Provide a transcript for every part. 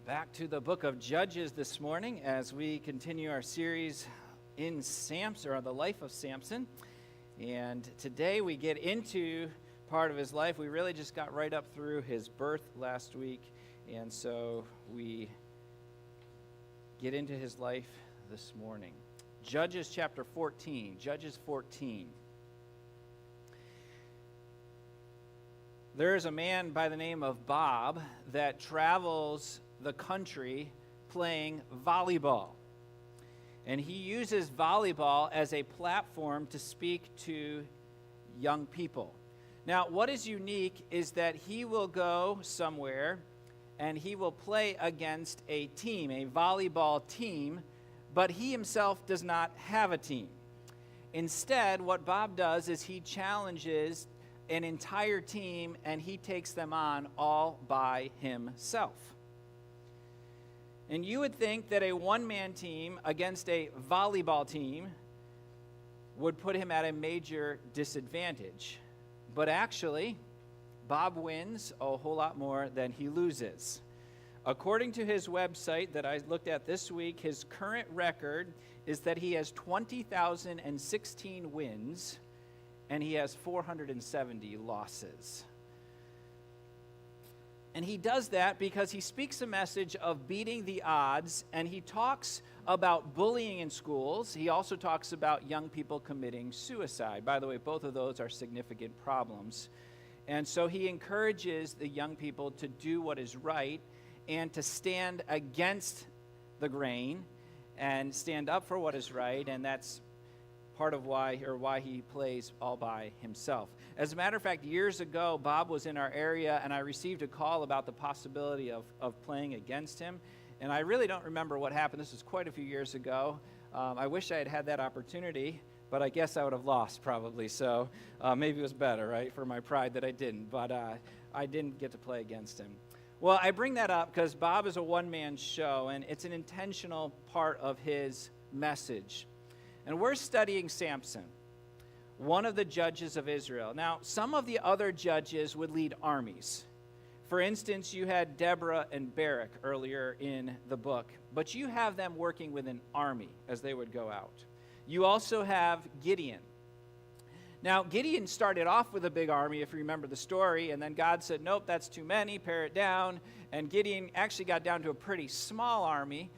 Back to the book of Judges this morning as we continue our series in Samson, or the life of Samson. And today we get into part of his life. We really just got right up through his birth last week, and so we get into his life this morning. Judges chapter 14. Judges 14. There is a man by the name of Bob that travels the country playing volleyball. And he uses volleyball as a platform to speak to young people. Now, what is unique is that he will go somewhere and he will play against a team, a volleyball team, but he himself does not have a team. Instead, what Bob does is he challenges an entire team and he takes them on all by himself. And you would think that a one-man team against a volleyball team would put him at a major disadvantage. But actually, Bob wins a whole lot more than he loses. According to his website that I looked at this week, his current record is that he has 20,016 wins and he has 470 losses. And he does that because he speaks a message of beating the odds, and he talks about bullying in schools. He also talks about young people committing suicide. By the way, both of those are significant problems. And so he encourages the young people to do what is right and to stand against the grain and stand up for what is right, and that's part of why he plays all by himself. As a matter of fact, years ago, Bob was in our area, and I received a call about the possibility of playing against him. And I really don't remember what happened. This was quite a few years ago. I wish I had had that opportunity, but I guess I would have lost probably. So maybe it was better, right, for my pride that I didn't. But I didn't get to play against him. Well, I bring that up because Bob is a one-man show, and it's an intentional part of his message. And we're studying Samson, one of the judges of Israel. Now, some of the other judges would lead armies. For instance, you had Deborah and Barak earlier in the book, but you have them working with an army as they would go out. You also have Gideon. Now, Gideon started off with a big army, if you remember the story, and then God said, nope, that's too many, pare it down. And Gideon actually got down to a pretty small army.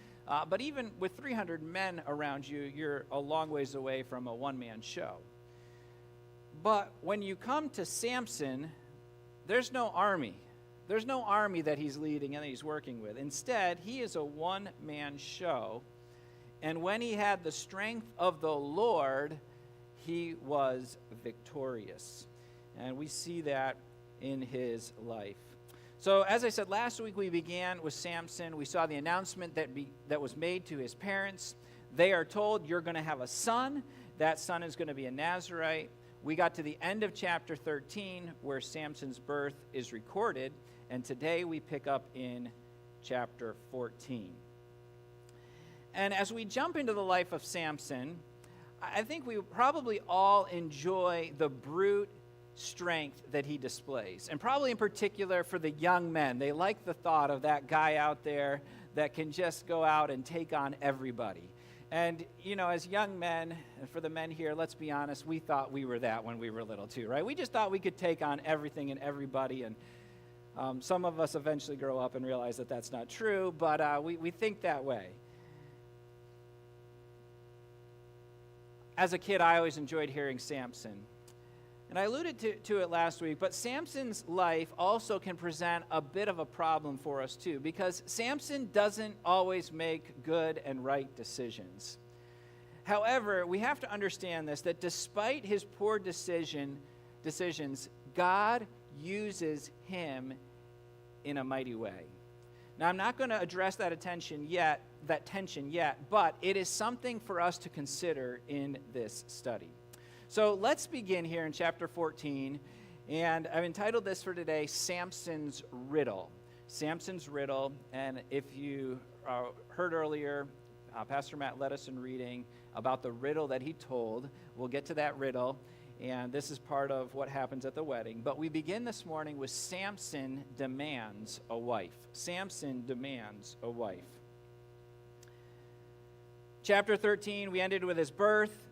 But even with 300 men around you, you're a long ways away from a one-man show. But when you come to Samson, there's no army. There's no army that he's leading and that he's working with. Instead, he is a one-man show. And when he had the strength of the Lord, he was victorious. And we see that in his life. So, as I said, last week we began with Samson. We saw the announcement that was made to his parents. They are told, you're going to have a son. That son is going to be a Nazirite. We got to the end of chapter 13 where Samson's birth is recorded. And today we pick up in chapter 14. And as we jump into the life of Samson, I think we probably all enjoy the brute strength that he displays, and probably in particular for the young men. They like the thought of that guy out there that can just go out and take on everybody. And, as young men, and for the men here, let's be honest, we thought we were that when we were little too, right? We just thought we could take on everything and everybody, and some of us eventually grow up and realize that that's not true, but we think that way. As a kid, I always enjoyed hearing Samson. And I alluded to it last week, but Samson's life also can present a bit of a problem for us too, because Samson doesn't always make good and right decisions. However, we have to understand this, that despite his poor decisions, God uses him in a mighty way. Now, I'm not going to address that tension yet, but it is something for us to consider in this study. So let's begin here in chapter 14, and I've entitled this for today, Samson's Riddle. Samson's Riddle, and if you heard earlier, Pastor Matt led us in reading about the riddle that he told. We'll get to that riddle, and this is part of what happens at the wedding. But we begin this morning with Samson demands a wife. Samson demands a wife. Chapter 13, we ended with his birth.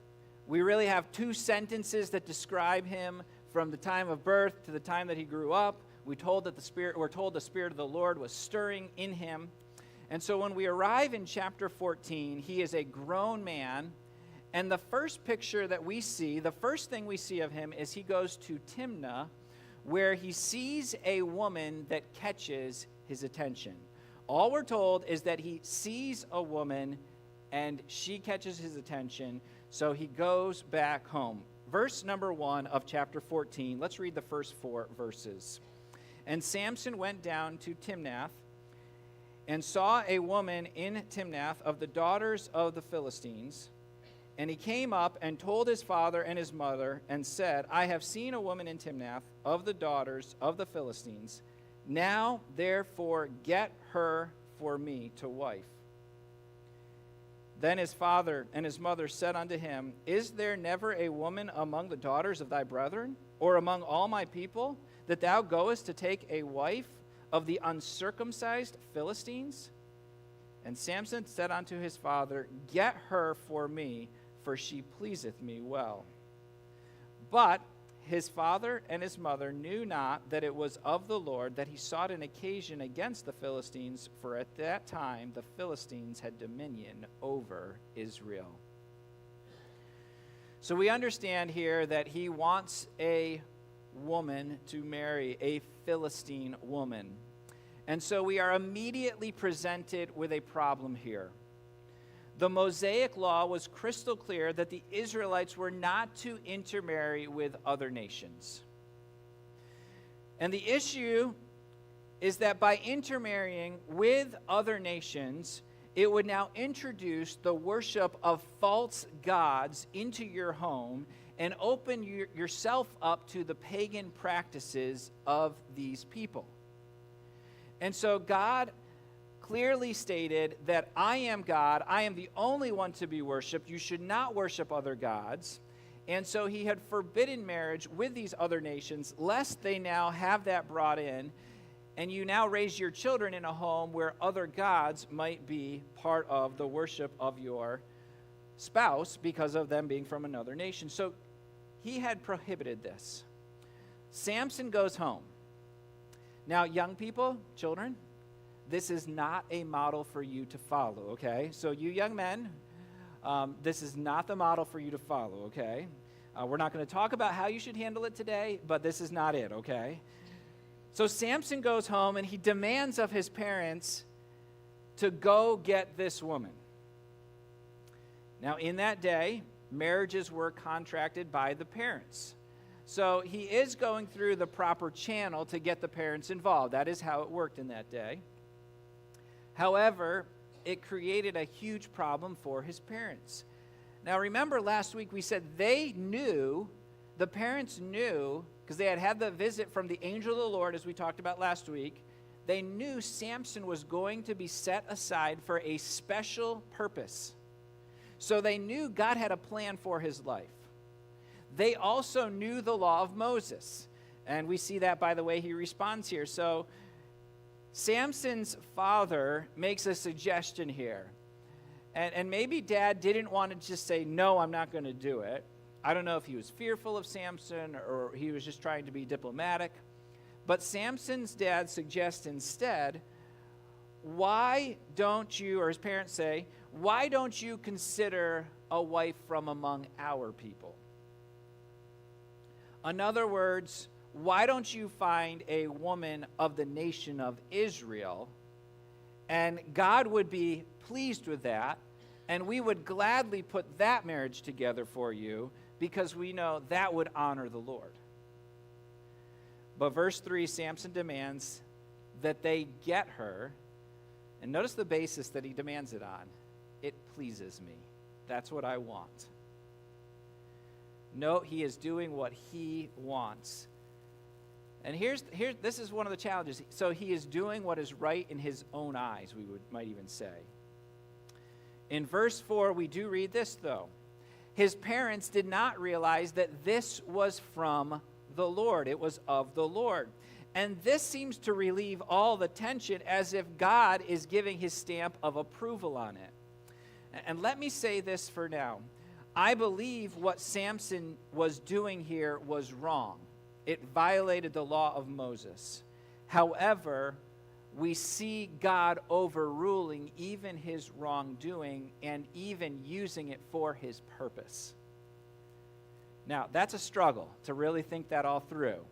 We really have two sentences that describe him from the time of birth to the time that he grew up. We're told the Spirit of the Lord was stirring in him. And so when we arrive in chapter 14, he is a grown man. And the first picture that we see, the first thing we see of him is he goes to Timnah, where he sees a woman that catches his attention. All we're told is that he sees a woman and she catches his attention. So he goes back home. Verse number 1 of chapter 14. Let's read the first 4 verses. And Samson went down to Timnath and saw a woman in Timnath of the daughters of the Philistines. And he came up and told his father and his mother and said, I have seen a woman in Timnath of the daughters of the Philistines. Now, therefore, get her for me to wife. Then his father and his mother said unto him, Is there never a woman among the daughters of thy brethren, or among all my people, that thou goest to take a wife of the uncircumcised Philistines? And Samson said unto his father, Get her for me, for she pleaseth me well. But his father and his mother knew not that it was of the Lord that he sought an occasion against the Philistines, for at that time the Philistines had dominion over Israel. So we understand here that he wants a woman to marry, a Philistine woman. And so we are immediately presented with a problem here. The Mosaic law was crystal clear that the Israelites were not to intermarry with other nations. And the issue is that by intermarrying with other nations, it would now introduce the worship of false gods into your home and open yourself up to the pagan practices of these people. And so God clearly stated that I am God, I am the only one to be worshipped, you should not worship other gods. And so he had forbidden marriage with these other nations, lest they now have that brought in, and you now raise your children in a home where other gods might be part of the worship of your spouse because of them being from another nation. So he had prohibited this. Samson goes home. Now, young people, children, this is not a model for you to follow, okay? So you young men, this is not the model for you to follow, okay? We're not going to talk about how you should handle it today, but this is not it, okay? So Samson goes home and he demands of his parents to go get this woman. Now, in that day, marriages were contracted by the parents. So he is going through the proper channel to get the parents involved. That is how it worked in that day. However, it created a huge problem for his parents. Now, remember last week we said the parents knew, because they had had the visit from the angel of the Lord, as we talked about last week, they knew Samson was going to be set aside for a special purpose. So they knew God had a plan for his life. They also knew the law of Moses. And we see that by the way he responds here. So Samson's father makes a suggestion here. And maybe dad didn't want to just say, no, I'm not going to do it. I don't know if he was fearful of Samson or he was just trying to be diplomatic. But Samson's dad suggests instead, why don't you, or his parents say, why don't you consider a wife from among our people? In other words, why don't you find a woman of the nation of Israel? And God would be pleased with that, and we would gladly put that marriage together for you because we know that would honor the Lord. But verse 3, Samson demands that they get her, and notice the basis that he demands it on. It pleases me. That's what I want. No, he is doing what he wants. And this is one of the challenges. So he is doing what is right in his own eyes, might even say. In verse 4, we do read this, though. His parents did not realize that this was from the Lord. It was of the Lord. And this seems to relieve all the tension as if God is giving his stamp of approval on it. And let me say this for now. I believe what Samson was doing here was wrong. It violated the law of Moses. However, we see God overruling even his wrongdoing and even using it for his purpose. Now, that's a struggle to really think that all through.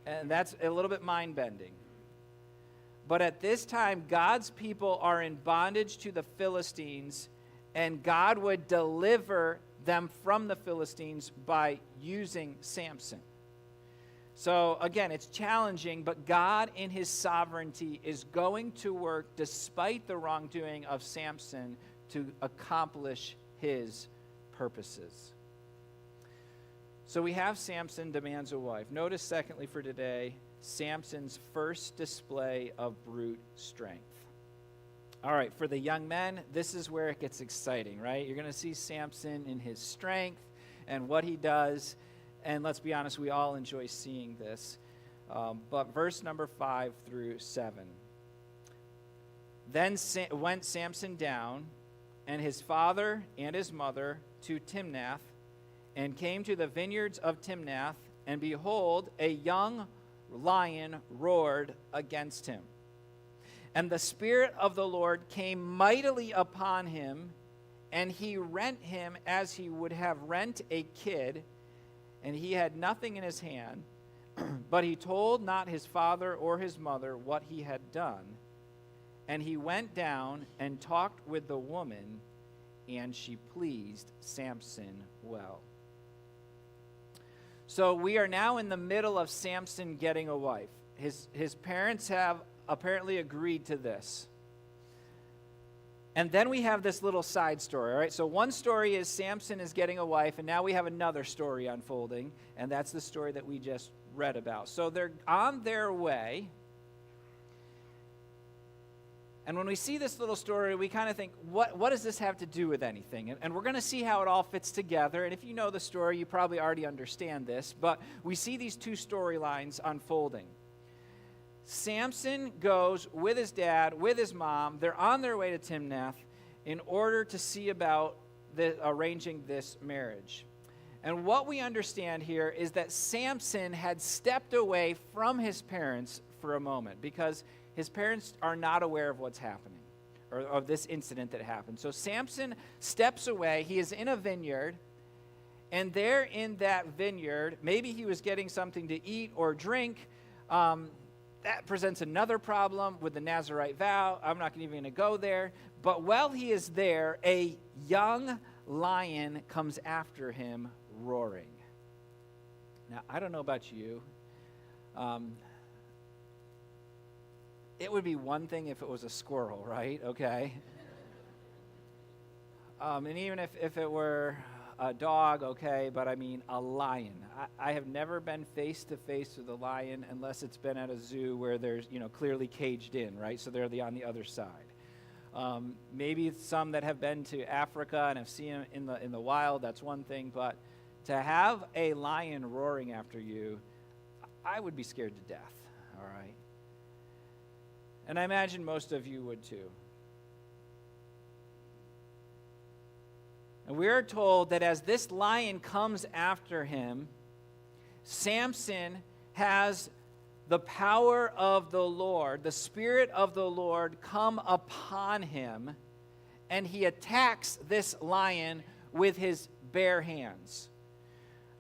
And that's a little bit mind-bending. But at this time, God's people are in bondage to the Philistines, and God would deliver them from the Philistines by using Samson. So again, it's challenging, but God in his sovereignty is going to work despite the wrongdoing of Samson to accomplish his purposes. So we have Samson demands a wife. Notice, secondly, for today, Samson's first display of brute strength. All right, for the young men, this is where it gets exciting, right? You're going to see Samson in his strength and what he does. And let's be honest, we all enjoy seeing this. But verse number 5 through 7. Then went Samson down, and his father and his mother, to Timnath, and came to the vineyards of Timnath, and behold, a young lion roared against him. And the Spirit of the Lord came mightily upon him, and he rent him as he would have rent a kid, and he had nothing in his hand, but he told not his father or his mother what he had done. And he went down and talked with the woman, and she pleased Samson well. So we are now in the middle of Samson getting a wife. His parents have apparently agreed to this. And then we have this little side story, all right? So one story is Samson is getting a wife, and now we have another story unfolding, and that's the story that we just read about. So they're on their way, and when we see this little story, we kind of think, what does this have to do with anything? And we're going to see how it all fits together, and if you know the story, you probably already understand this, but we see these two storylines unfolding. Samson goes with his dad, with his mom. They're on their way to Timnath in order to see about arranging this marriage. And what we understand here is that Samson had stepped away from his parents for a moment because his parents are not aware of what's happening or of this incident that happened. So Samson steps away. He is in a vineyard, and there in that vineyard, maybe he was getting something to eat or drink. That presents another problem with the Nazirite vow. I'm not even going to go there. But while he is there, a young lion comes after him roaring. Now, I don't know about you. It would be one thing if it was a squirrel, right? Okay. And even if it were a dog, okay, but I mean a lion. I have never been face to face with a lion unless it's been at a zoo where there's, clearly caged in, right? So they're on the other side. Maybe some that have been to Africa and have seen them in the wild, that's one thing, but to have a lion roaring after you, I would be scared to death, all right? And I imagine most of you would too. And we are told that as this lion comes after him, Samson has the power of the Lord, the Spirit of the Lord, come upon him, and he attacks this lion with his bare hands.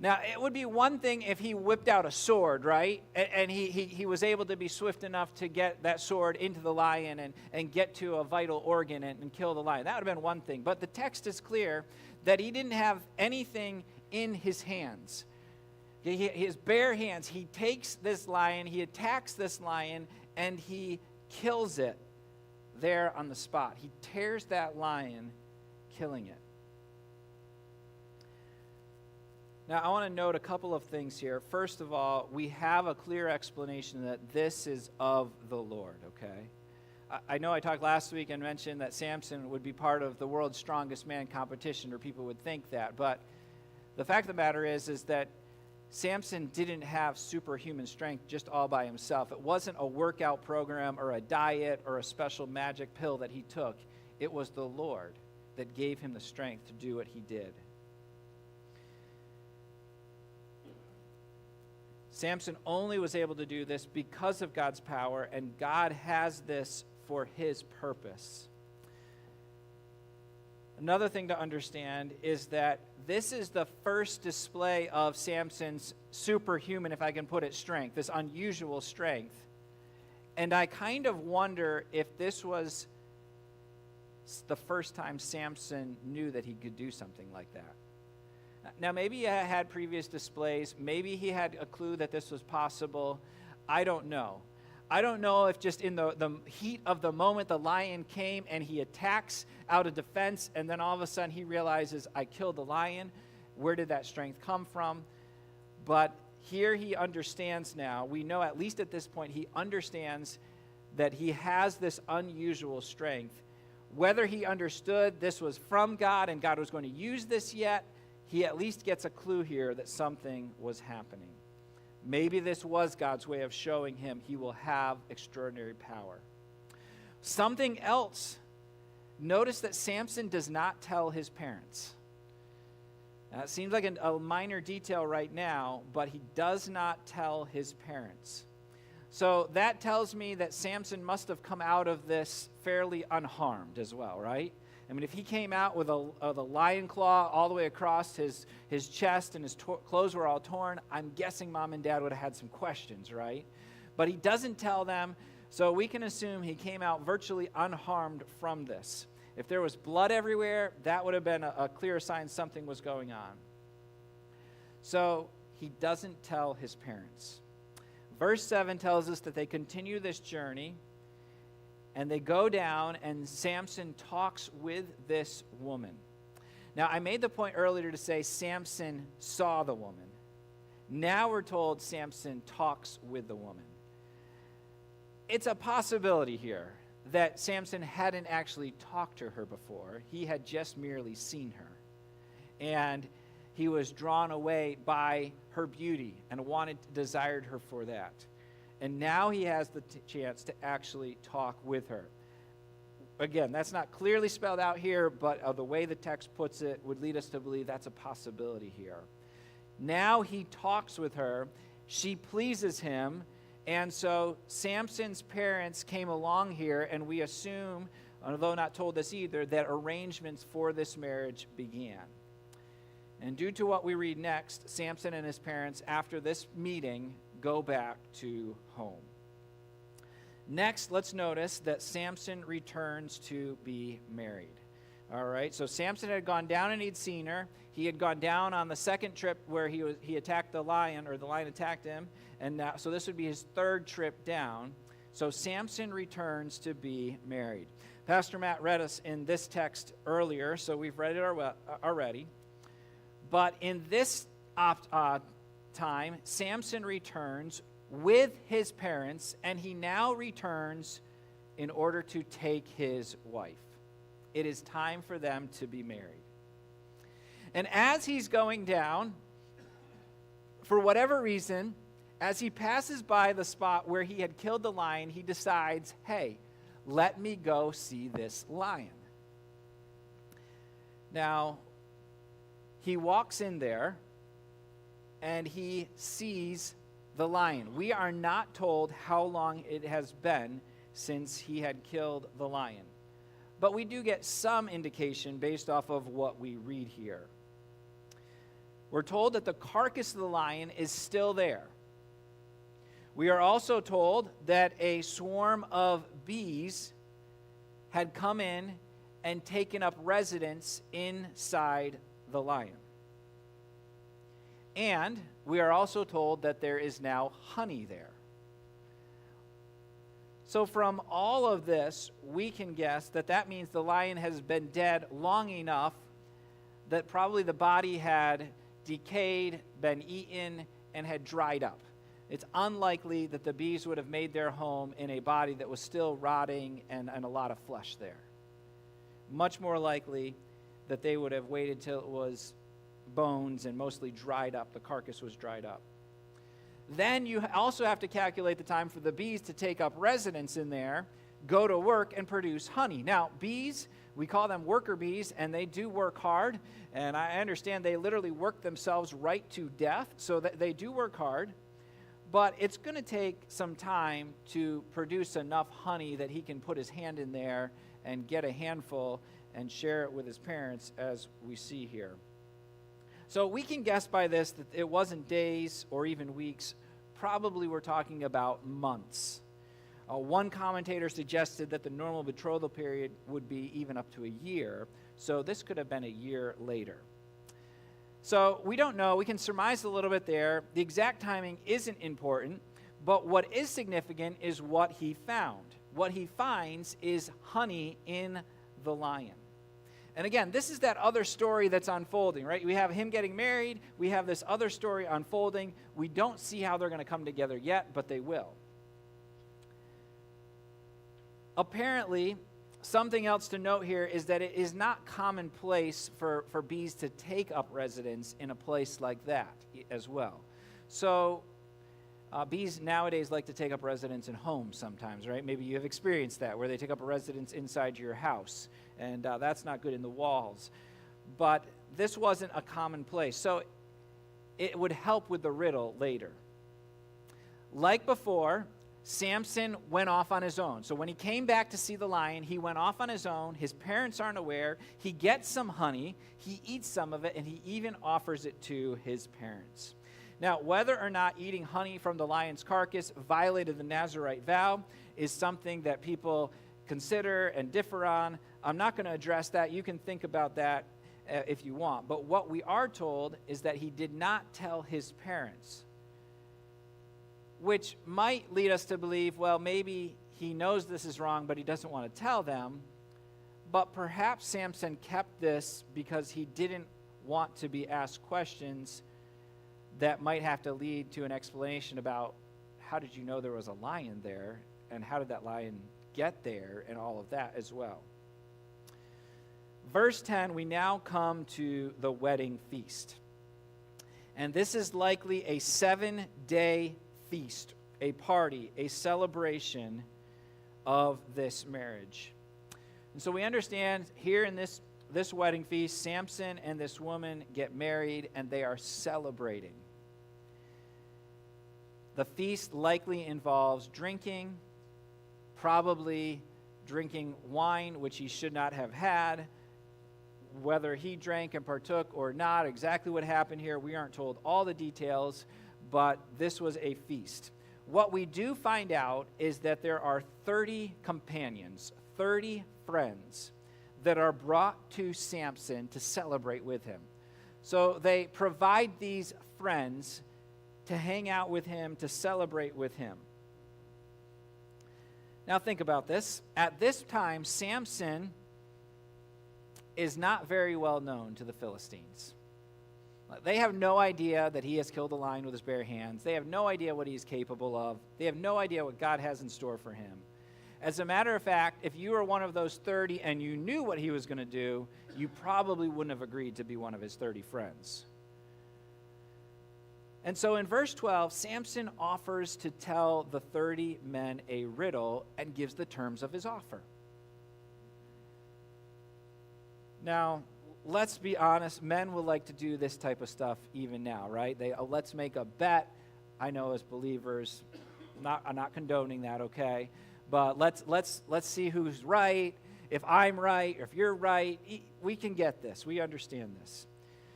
Now, it would be one thing if he whipped out a sword, right? And he was able to be swift enough to get that sword into the lion and get to a vital organ and kill the lion. That would have been one thing. But the text is clear that he didn't have anything in his hands. His bare hands, he takes this lion, he attacks this lion, and he kills it there on the spot. He tears that lion, killing it. Now, I want to note a couple of things here. First of all, we have a clear explanation that this is of the Lord, okay? I know I talked last week and mentioned that Samson would be part of the world's strongest man competition, or people would think that, but the fact of the matter is that Samson didn't have superhuman strength just all by himself. It wasn't a workout program or a diet or a special magic pill that he took. It was the Lord that gave him the strength to do what he did. Samson only was able to do this because of God's power, and God has this for his purpose. Another thing to understand is that this is the first display of Samson's superhuman, if I can put it, strength, this unusual strength. And I kind of wonder if this was the first time Samson knew that he could do something like that. Now, maybe he had previous displays. Maybe he had a clue that this was possible. I don't know. I don't know if just in the heat of the moment the lion came and he attacks out of defense, and then all of a sudden he realizes, I killed the lion. Where did that strength come from? But here he understands now. We know at least at this point he understands that he has this unusual strength. Whether he understood this was from God and God was going to use this yet, he at least gets a clue here that something was happening. Maybe this was God's way of showing him he will have extraordinary power. Something else. Notice that Samson does not tell his parents. Now, it seems like a minor detail right now, but he does not tell his parents. So that tells me that Samson must have come out of this fairly unharmed as well, right? I mean, if he came out with a lion claw all the way across his chest and his clothes were all torn, I'm guessing mom and dad would have had some questions, right? But he doesn't tell them, so we can assume he came out virtually unharmed from this. If there was blood everywhere, that would have been a clear sign something was going on. So he doesn't tell his parents. Verse 7 tells us that they continue this journey, and they go down, and Samson talks with this woman. Now, I made the point earlier to say Samson saw the woman. Now we're told Samson talks with the woman. It's a possibility here that Samson hadn't actually talked to her before. He had just merely seen her. And he was drawn away by her beauty and desired her for that. And now he has the chance to actually talk with her. Again, that's not clearly spelled out here, but the way the text puts it would lead us to believe that's a possibility here. Now he talks with her. She pleases him. And so Samson's parents came along here, and we assume, although not told us either, that arrangements for this marriage began. And due to what we read next, Samson and his parents, after this meeting, go back to home. Next, let's notice that Samson returns to be married. All right, so Samson had gone down and he'd seen her. He had gone down on the second trip where he attacked the lion, or the lion attacked him, and now, so this would be his third trip down. So Samson returns to be married. Pastor Matt read us in this text earlier, so we've read it already. But in this time, Samson returns with his parents, and he now returns in order to take his wife. It is time for them to be married. And as he's going down, for whatever reason, As he passes by the spot where he had killed the lion, he decides, hey, let me go see this lion. Now, he walks in there, and he sees the lion. We are not told how long it has been since he had killed the lion. But we do get some indication based off of what we read here. We're told that the carcass of the lion is still there. We are also told that a swarm of bees had come in and taken up residence inside the lion. And we are also told that there is now honey there. So from all of this, we can guess that that means the lion has been dead long enough that probably the body had decayed, been eaten, and had dried up. It's unlikely that the bees would have made their home in a body that was still rotting and a lot of flesh there. Much more likely that they would have waited till it was bones and mostly dried up. The carcass was dried up. Then you also have to calculate the time for the bees to take up residence in there, go to work, and produce honey. Now, bees, we call them worker bees, and they do work hard. And I understand they literally work themselves right to death, so that they do work hard. But it's going to take some time to produce enough honey that he can put his hand in there and get a handful and share it with his parents, as we see here. So we can guess by this that it wasn't days or even weeks. Probably we're talking about months. One commentator suggested that the normal betrothal period would be even up to a year. So this could have been a year later. So we don't know. We can surmise a little bit there. The exact timing isn't important, but what is significant is what he found. What he finds is honey in the lion. And again, this is that other story that's unfolding, right? We have him getting married. We have this other story unfolding. We don't see how they're going to come together yet, but they will. Apparently, something else to note here is that it is not commonplace for bees to take up residence in a place like that as well. So bees nowadays like to take up residence in homes sometimes, right? Maybe you have experienced that, where they take up a residence inside your house, and that's not good in the walls. But this wasn't a common place, so it would help with the riddle later. Like before, Samson went off on his own. So when he came back to see the lion, he went off on his own. His parents aren't aware. He gets some honey, he eats some of it, and he even offers it to his parents. Now, whether or not eating honey from the lion's carcass violated the Nazirite vow is something that people consider and differ on. I'm not going to address that. You can think about that if you want. But what we are told is that he did not tell his parents, which might lead us to believe, well, maybe he knows this is wrong, but he doesn't want to tell them. But perhaps Samson kept this because he didn't want to be asked questions that might have to lead to an explanation about how did you know there was a lion there, and how did that lion get there, and all of that as well. Verse 10, we now come to the wedding feast. And this is likely a 7-day feast, a party, a celebration of this marriage. And so we understand here in this wedding feast, Samson and this woman get married, and they are celebrating. The feast likely involves drinking, probably drinking wine, which he should not have had. Whether he drank and partook or not, exactly what happened here, we aren't told all the details, but this was a feast. What we do find out is that there are 30 companions, 30 friends that are brought to Samson to celebrate with him. So they provide these friends to hang out with him, to celebrate with him. Now think about this. At this time, Samson is not very well known to the Philistines. They have no idea that he has killed a lion with his bare hands. They have no idea what he's capable of. They have no idea what God has in store for him. As a matter of fact, if you were one of those 30 and you knew what he was going to do, you probably wouldn't have agreed to be one of his 30 friends. And so in verse 12, Samson offers to tell the 30 men a riddle and gives the terms of his offer. Now, let's be honest, men will like to do this type of stuff even now, right? Let's make a bet. I know as believers, I'm not condoning that, okay? But let's see who's right. If I'm right, if you're right, we can get this. We understand this.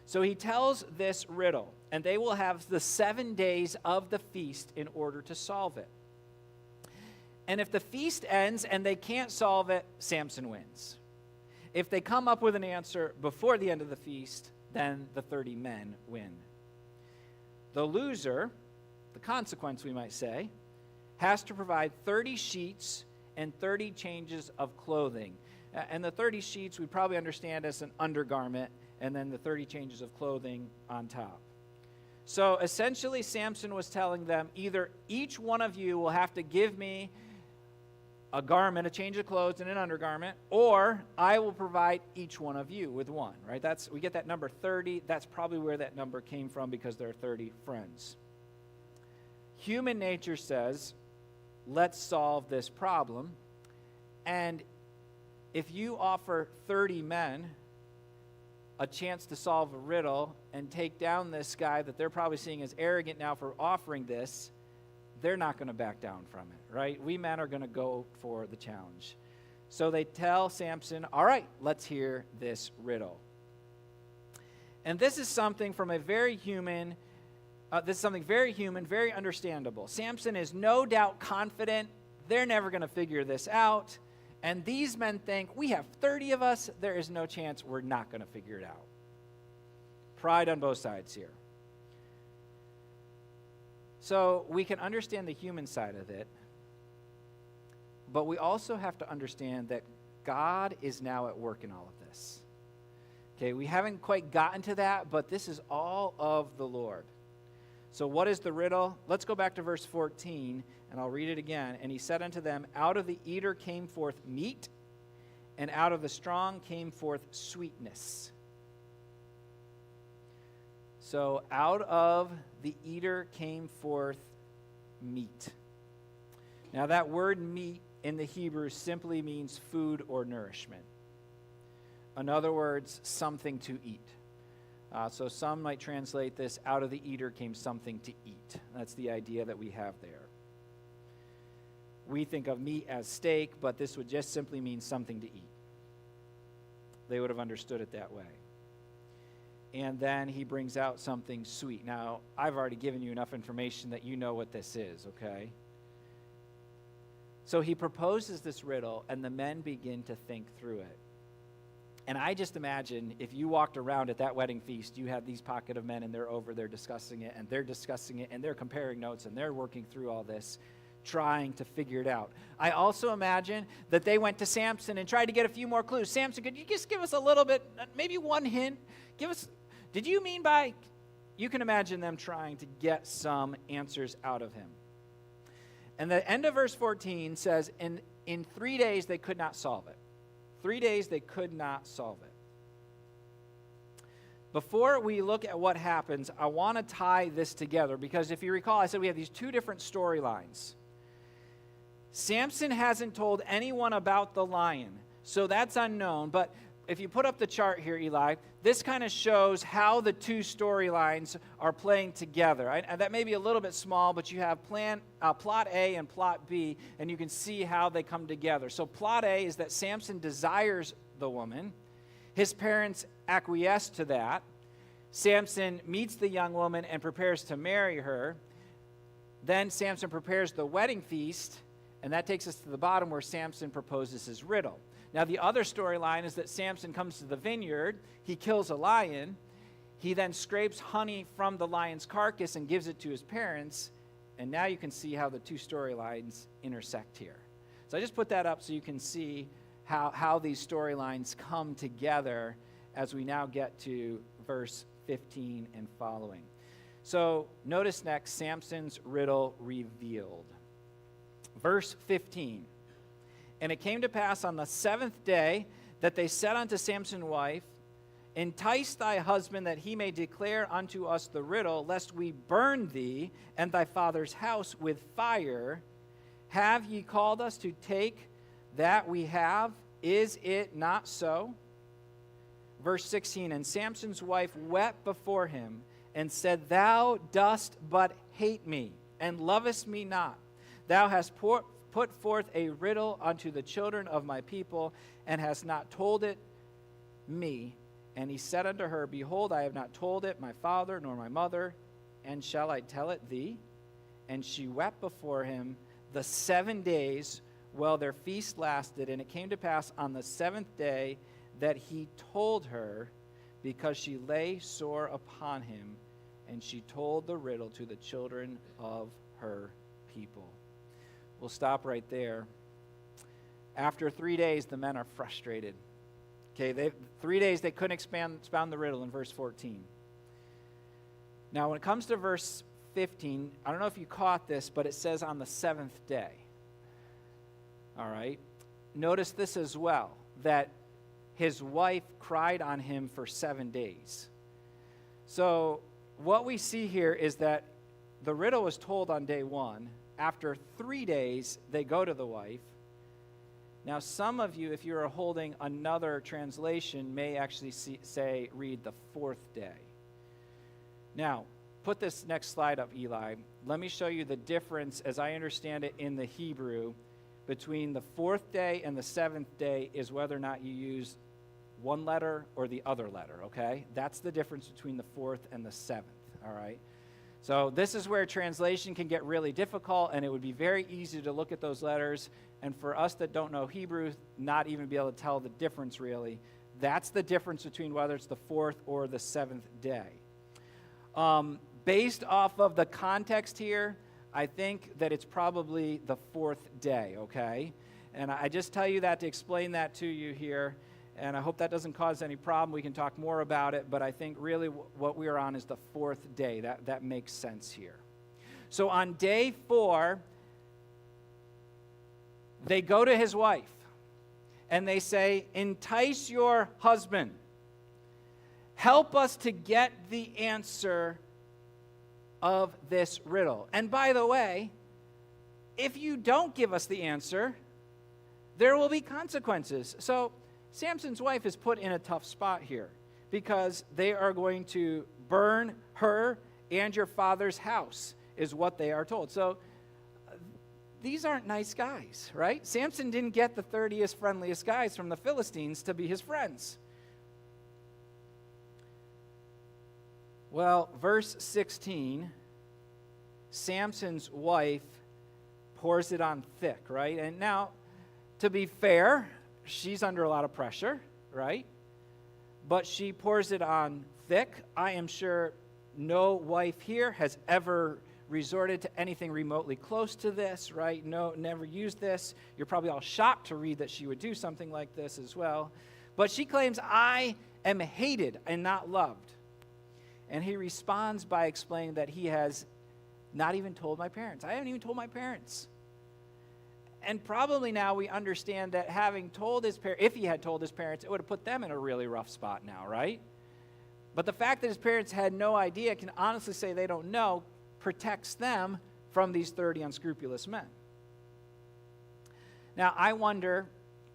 So he tells this riddle, and they will have the 7 days of the feast in order to solve it. And if the feast ends and they can't solve it, Samson wins. If they come up with an answer before the end of the feast, then the 30 men win. The loser, the consequence we might say, has to provide 30 sheets and 30 changes of clothing. And the 30 sheets we probably understand as an undergarment, and then the 30 changes of clothing on top. So essentially, Samson was telling them, either each one of you will have to give me a garment, a change of clothes, and an undergarment, or I will provide each one of you with one, right? We get that number 30. That's probably where that number came from, because there are 30 friends. Human nature says, let's solve this problem. And if you offer 30 men a chance to solve a riddle and take down this guy that they're probably seeing as arrogant now for offering this, they're not going to back down from it, right? We men are going to go for the challenge. So they tell Samson, all right, let's hear this riddle. And this is something from a very human, very understandable. Samson is no doubt confident they're never going to figure this out. And these men think, we have 30 of us, there is no chance we're not going to figure it out. Pride on both sides here. So we can understand the human side of it, but we also have to understand that God is now at work in all of this. Okay, we haven't quite gotten to that, but this is all of the Lord. So what is the riddle? Let's go back to verse 14, and I'll read it again. And he said unto them, out of the eater came forth meat, and out of the strong came forth sweetness. So out of the eater came forth meat. Now that word meat in the Hebrew simply means food or nourishment. In other words, something to eat. So some might translate this, out of the eater came something to eat. That's the idea that we have there. We think of meat as steak, but this would just simply mean something to eat. They would have understood it that way. And then he brings out something sweet. Now, I've already given you enough information that you know what this is, okay? So he proposes this riddle, and the men begin to think through it. And I just imagine if you walked around at that wedding feast, you have these pocket of men, and they're over there discussing it, and they're comparing notes, and they're working through all this, trying to figure it out. I also imagine that they went to Samson and tried to get a few more clues. Samson, could you just give us a little bit, maybe one hint? Did you mean by, you can imagine them trying to get some answers out of him. And the end of verse 14 says, in 3 days they could not solve it. 3 days they could not solve it. Before we look at what happens, I want to tie this together, because if you recall, I said we have these two different storylines. Samson hasn't told anyone about the lion, so that's unknown. But if you put up the chart here, Eli, this kind of shows how the two storylines are playing together. And that may be a little bit small, but you have plot A and plot B, and you can see how they come together. So plot A is that Samson desires the woman. His parents acquiesce to that. Samson meets the young woman and prepares to marry her. Then Samson prepares the wedding feast, and that takes us to the bottom where Samson proposes his riddle. Now, the other storyline is that Samson comes to the vineyard, he kills a lion, he then scrapes honey from the lion's carcass and gives it to his parents, and now you can see how the two storylines intersect here. So I just put that up so you can see how these storylines come together as we now get to verse 15 and following. So notice next, Samson's riddle revealed. Verse 15. And it came to pass on the 7th day that they said unto Samson's wife, Entice thy husband that he may declare unto us the riddle, lest we burn thee and thy father's house with fire. Have ye called us to take that we have? Is it not so? Verse 16, and Samson's wife wept before him and said, Thou dost but hate me, and lovest me not. Thou hast put forth a riddle unto the children of my people, and hast not told it me. And he said unto her, Behold, I have not told it my father nor my mother, and shall I tell it thee? And she wept before him the 7 days while their feast lasted. And it came to pass on the 7th day that he told her, because she lay sore upon him, and she told the riddle to the children of her people. We'll stop right there. After 3 days, the men are frustrated. Okay, 3 days they couldn't expound the riddle in verse 14. Now, when it comes to verse 15, I don't know if you caught this, but it says on the 7th day. All right? Notice this as well, that his wife cried on him for 7 days. So what we see here is that the riddle was told on day 1. After 3 days, they go to the wife. Now, some of you, if you are holding another translation, may actually read the 4th day. Now, put this next slide up, Eli. Let me show you the difference, as I understand it in the Hebrew, between the 4th day and the 7th day is whether or not you use one letter or the other letter, okay? That's the difference between the 4th and the 7th, all right? So this is where translation can get really difficult, and it would be very easy to look at those letters, and for us that don't know Hebrew, not even be able to tell the difference really. That's the difference between whether it's the 4th or the 7th day. Based off of the context here, I think that it's probably the 4th day, okay? And I just tell you that to explain that to you here, and I hope that doesn't cause any problem. We can talk more about it, but I think really what we are on is the 4th day. That makes sense here. So on day 4, they go to his wife, and they say, Entice your husband. Help us to get the answer of this riddle. And by the way, if you don't give us the answer, there will be consequences. So Samson's wife is put in a tough spot here because they are going to burn her and your father's house, is what they are told. So these aren't nice guys, right? Samson didn't get the 30th friendliest guys from the Philistines to be his friends. Well, verse 16, Samson's wife pours it on thick, right? And now, to be fair, she's under a lot of pressure, right? But she pours it on thick. I am sure no wife here has ever resorted to anything remotely close to this, right? No, never used this. You're probably all shocked to read that she would do something like this as well. But she claims, I am hated and not loved. And he responds by explaining that he has not even told my parents. I haven't even told my parents. And probably now we understand that having told his parents, if he had told his parents, it would have put them in a really rough spot now, right? But the fact that his parents had no idea, can honestly say they don't know, protects them from these 30 unscrupulous men. Now, I wonder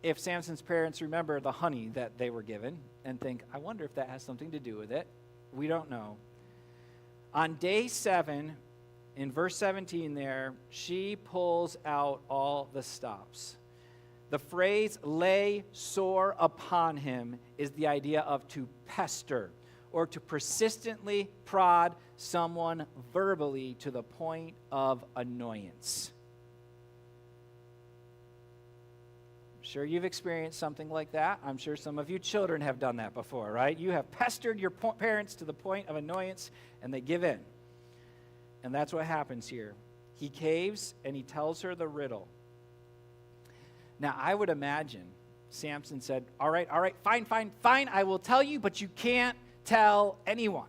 if Samson's parents remember the honey that they were given and think, I wonder if that has something to do with it. We don't know. On day 7, in verse 17 there, she pulls out all the stops. The phrase lay sore upon him is the idea of to pester or to persistently prod someone verbally to the point of annoyance. I'm sure you've experienced something like that. I'm sure some of you children have done that before, right? You have pestered your parents to the point of annoyance, and they give in. And that's what happens here. He caves, and he tells her the riddle. Now, I would imagine Samson said, all right, fine, I will tell you, but you can't tell anyone.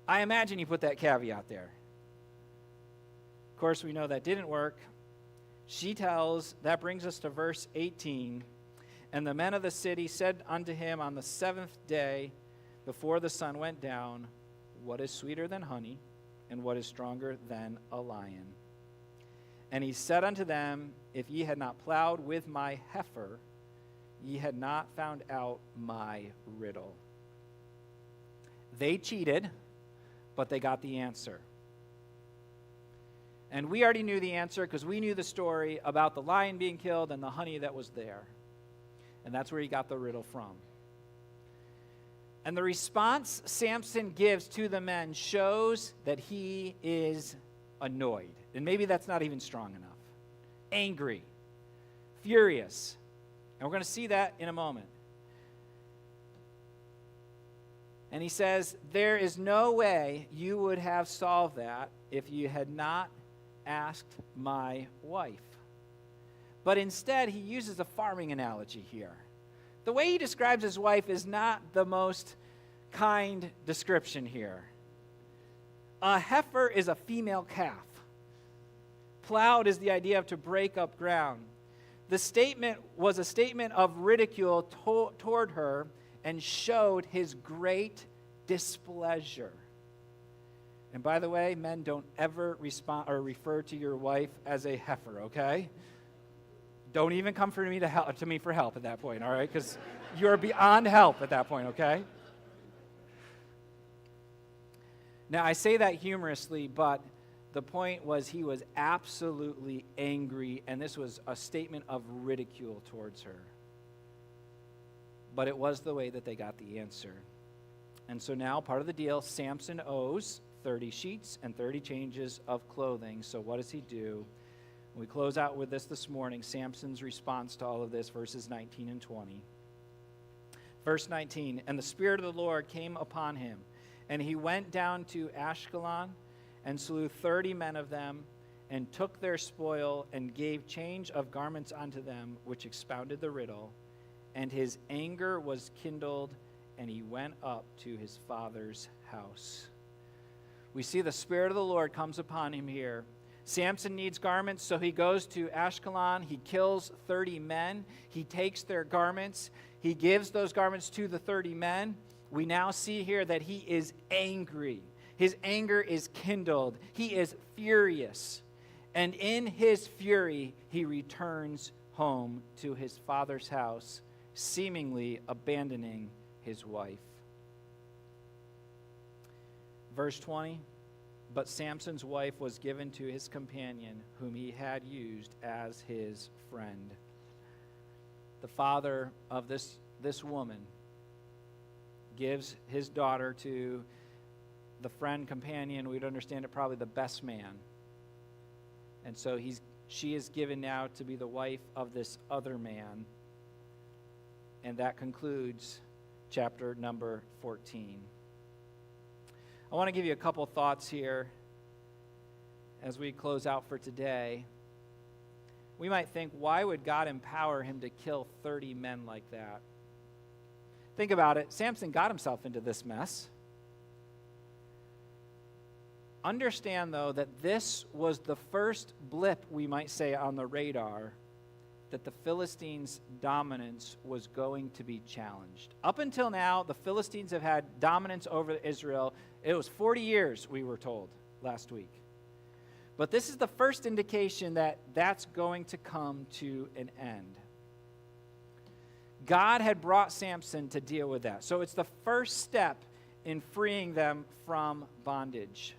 I imagine he put that caveat there. Of course, we know that didn't work. She tells, that brings us to verse 18. And the men of the city said unto him on the seventh day, before the sun went down, what is sweeter than honey, and what is stronger than a lion? And he said unto them, if ye had not plowed with my heifer, ye had not found out my riddle. They cheated, but they got the answer. And we already knew the answer because we knew the story about the lion being killed and the honey that was there. And that's where he got the riddle from. And the response Samson gives to the men shows that he is annoyed. And maybe that's not even strong enough. Angry, furious. And we're going to see that in a moment. And he says, there is no way you would have solved that if you had not asked my wife. But instead, he uses a farming analogy here. The way he describes his wife is not the most kind description here. A heifer is a female calf. Plowed is the idea of to break up ground. The statement was a statement of ridicule toward her and showed his great displeasure. And by the way, men, don't ever respond or refer to your wife as a heifer, okay? Don't even come to me for help at that point, all right? Because you're beyond help at that point, okay? Now, I say that humorously, but the point was he was absolutely angry, and this was a statement of ridicule towards her. But it was the way that they got the answer. And so now, part of the deal, Samson owes 30 sheets and 30 changes of clothing. So what does he do? We close out with this morning, Samson's response to all of this, verses 19 and 20. Verse 19, and the Spirit of the Lord came upon him, and he went down to Ashkelon and slew 30 men of them, and took their spoil, and gave change of garments unto them, which expounded the riddle. And his anger was kindled, and he went up to his father's house. We see the Spirit of the Lord comes upon him here. Samson needs garments, so he goes to Ashkelon. He kills 30 men. He takes their garments. He gives those garments to the 30 men. We now see here that he is angry. His anger is kindled. He is furious. And in his fury, he returns home to his father's house, seemingly abandoning his wife. Verse 20, but Samson's wife was given to his companion, whom he had used as his friend. The father of this woman gives his daughter to the friend, companion, we'd understand it probably the best man. And so she is given now to be the wife of this other man. And that concludes chapter number 14. I want to give you a couple thoughts here as we close out for today. We might think, why would God empower him to kill 30 men like that? Think about it. Samson got himself into this mess. Understand, though, that this was the first blip, we might say, on the radar that the Philistines' dominance was going to be challenged. Up until now, the Philistines have had dominance over Israel. It was 40 years, we were told last week. But this is the first indication that that's going to come to an end. God had brought Samson to deal with that. So it's the first step in freeing them from bondage.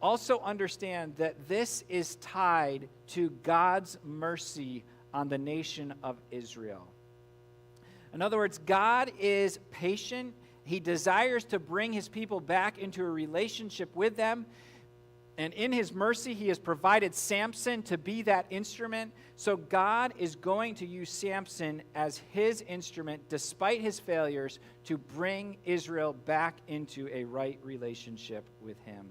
Also understand that this is tied to God's mercy on the nation of Israel. In other words, God is patient. He desires to bring his people back into a relationship with them. And in his mercy, he has provided Samson to be that instrument. So God is going to use Samson as his instrument, despite his failures, to bring Israel back into a right relationship with him.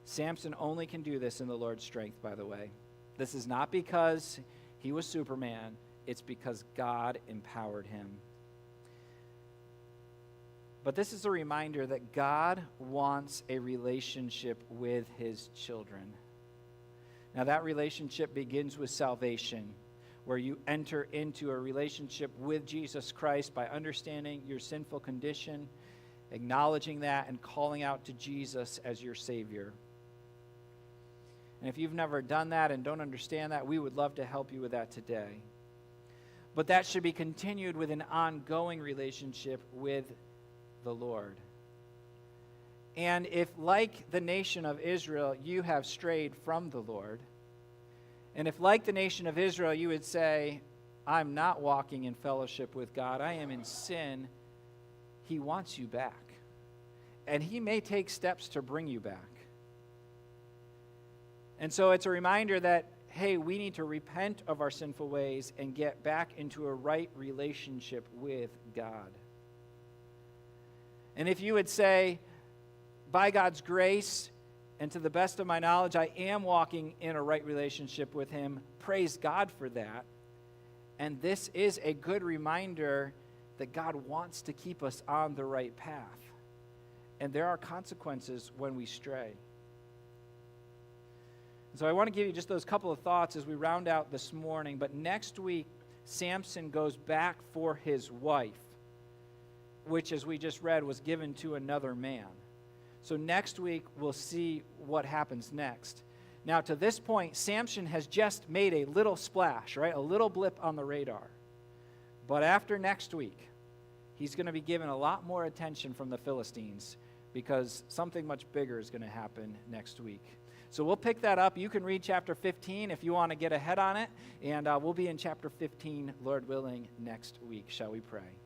Samson only can do this in the Lord's strength, by the way. This is not because he was Superman. It's because God empowered him. But this is a reminder that God wants a relationship with his children. Now, that relationship begins with salvation. where you enter into a relationship with Jesus Christ by understanding your sinful condition, acknowledging that, and calling out to Jesus as your Savior. And if you've never done that and don't understand that, we would love to help you with that today. But that should be continued with an ongoing relationship with the Lord. And if, like the nation of Israel, you have strayed from the Lord, and if, like the nation of Israel, you would say, I'm not walking in fellowship with God, I am in sin, He wants you back. And He may take steps to bring you back. And so it's a reminder that, hey, we need to repent of our sinful ways and get back into a right relationship with God. And if you would say, by God's grace and to the best of my knowledge, I am walking in a right relationship with Him, praise God for that. And this is a good reminder that God wants to keep us on the right path. And there are consequences when we stray. So I want to give you just those couple of thoughts as we round out this morning. But next week, Samson goes back for his wife, which, as we just read, was given to another man. So next week, we'll see what happens next. Now, to this point, Samson has just made a little splash, right? A little blip on the radar. But after next week, he's going to be given a lot more attention from the Philistines because something much bigger is going to happen next week. So we'll pick that up. You can read chapter 15 if you want to get ahead on it. And we'll be in chapter 15, Lord willing, next week. Shall we pray?